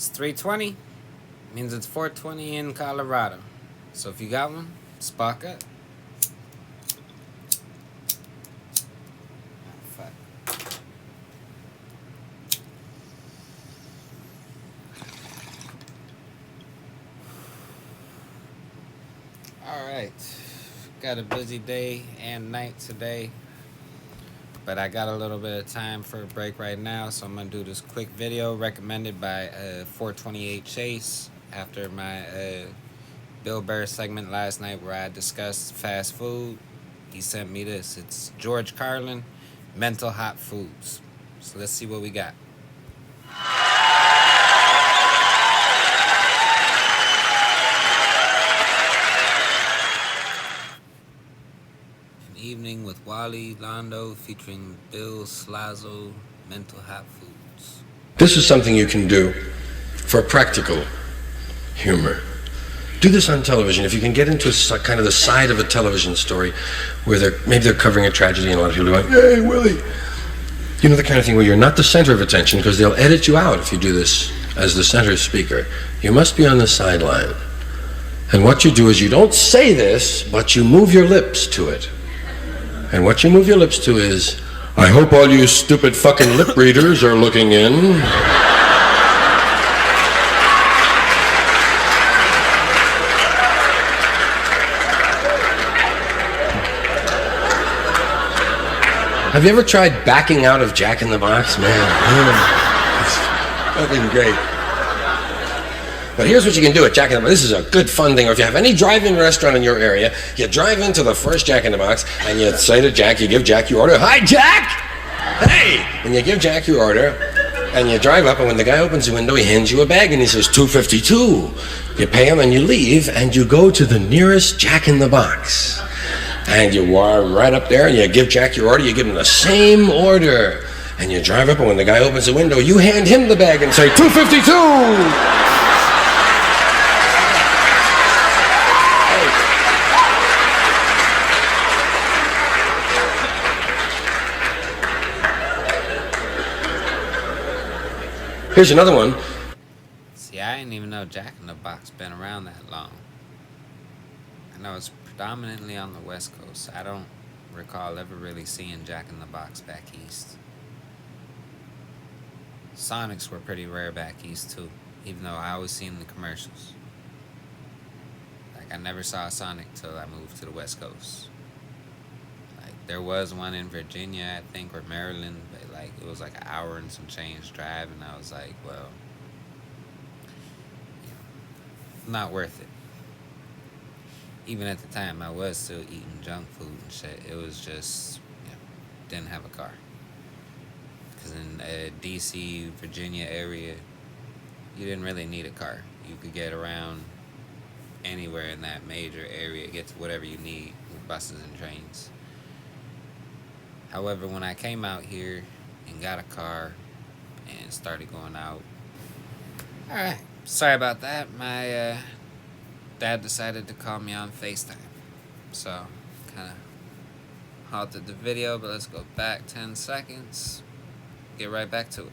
It's 3:20. Means it's 4:20 in Colorado. So if you got one, spark up. Fuck. Alright. Got a busy day and night today. But I got a little bit of time for a break right now, so I'm going to do this quick video recommended by 428 Chase after my Bill Burr segment last night where I discussed fast food. He sent me this. It's George Carlin, Mental Hot Foods. So let's see what we got. Evening with Wally Londo featuring Bill Slazzo, Mental Hot Foods. This is something you can do for practical humor. Do this on television. If you can get into kind of the side of a television story where maybe they're covering a tragedy and a lot of people are going, "Hey, Willie." You know, the kind of thing where you're not the center of attention because they'll edit you out if you do this as the center speaker. You must be on the sideline. And what you do is you don't say this, but you move your lips to it. And what you move your lips to is, "I hope all you stupid fucking lip readers are looking in." Have you ever tried backing out of Jack in the Box? Man, it's fucking great. But here's what you can do at Jack in the Box. This is a good fun thing. Or if you have any drive-in restaurant in your area, you drive into the first Jack in the Box and you say to Jack, you give Jack your order. "Hi, Jack!" "Hey!" And you give Jack your order and you drive up, and when the guy opens the window, he hands you a bag and he says, "$2.52. You pay him and you leave and you go to the nearest Jack in the Box. And you are right up there and you give Jack your order, you give him the same order. And you drive up, and when the guy opens the window, you hand him the bag and say, "$2.52. Here's another one. See, I didn't even know Jack in the Box been around that long. I know it's predominantly on the West Coast. I don't recall ever really seeing Jack in the Box back east. Sonics were pretty rare back east too, even though I always seen the commercials. Like, I never saw a Sonic till I moved to the West Coast. Like, there was one in Virginia, I think, or Maryland, but like it was like an hour and some change drive, and I was like, well, not worth it. Even at the time, I was still eating junk food and shit. It was just, didn't have a car. Because in D.C., Virginia area, you didn't really need a car. You could get around anywhere in that major area, get to whatever you need with buses and trains. However, when I came out here and got a car and started going out, alright, sorry about that. My dad decided to call me on FaceTime. So, kind of halted the video, but let's go back 10 seconds. Get right back to it.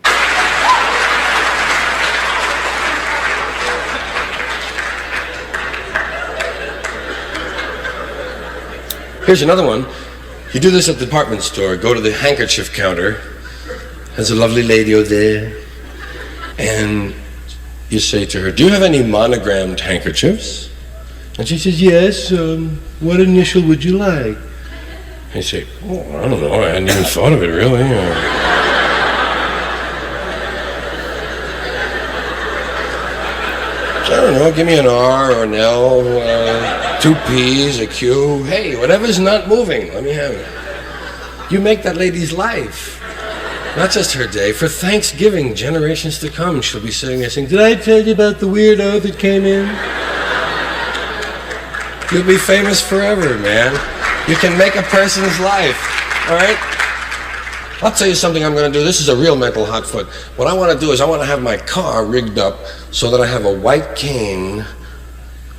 Here's another one. You do this at the department store. Go to the handkerchief counter. There's a lovely lady over there. And you say to her, "Do you have any monogrammed handkerchiefs?" And she says, "Yes. What initial would you like?" And you say, "Oh, I don't know. I hadn't even thought of it, really." I don't know. Give me an R or an L, 2 P's, a Q. Hey, whatever's not moving, let me have it. You make that lady's life. Not just her day. For Thanksgiving, generations to come, she'll be sitting there saying, "Did I tell you about the weirdo that came in?" You'll be famous forever, man. You can make a person's life, all right? I'll tell you something I'm going to do. This is a real mental hot foot. What I want to do is I want to have my car rigged up so that I have a white cane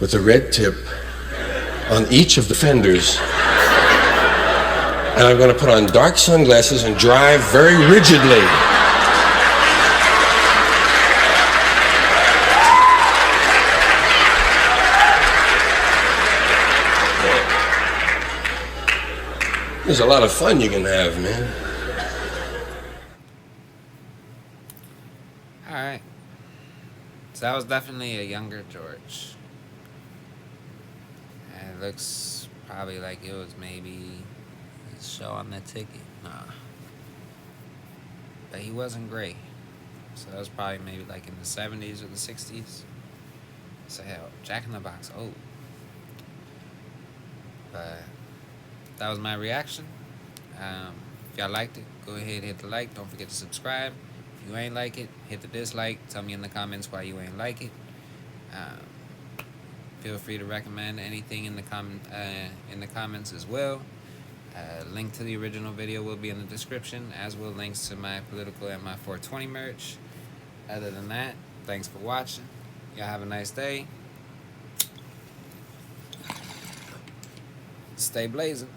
with a red tip on each of the fenders. And I'm going to put on dark sunglasses and drive very rigidly. There's a lot of fun you can have, man. Alright. So that was definitely a younger George. And it looks probably like it was maybe his show on the ticket. Nah. But he wasn't gray. So that was probably maybe like in the 70s or the 60s. So hell, Jack in the Box, oh. But that was my reaction. If y'all liked it, go ahead, hit the like. Don't forget to subscribe. If you ain't like it, hit the dislike. Tell me in the comments why you ain't like it. Feel free to recommend anything in the comments as well. Link to the original video will be in the description, as will links to my political and my 420 merch. Other than that, thanks for watching. Y'all have a nice day. Stay blazing.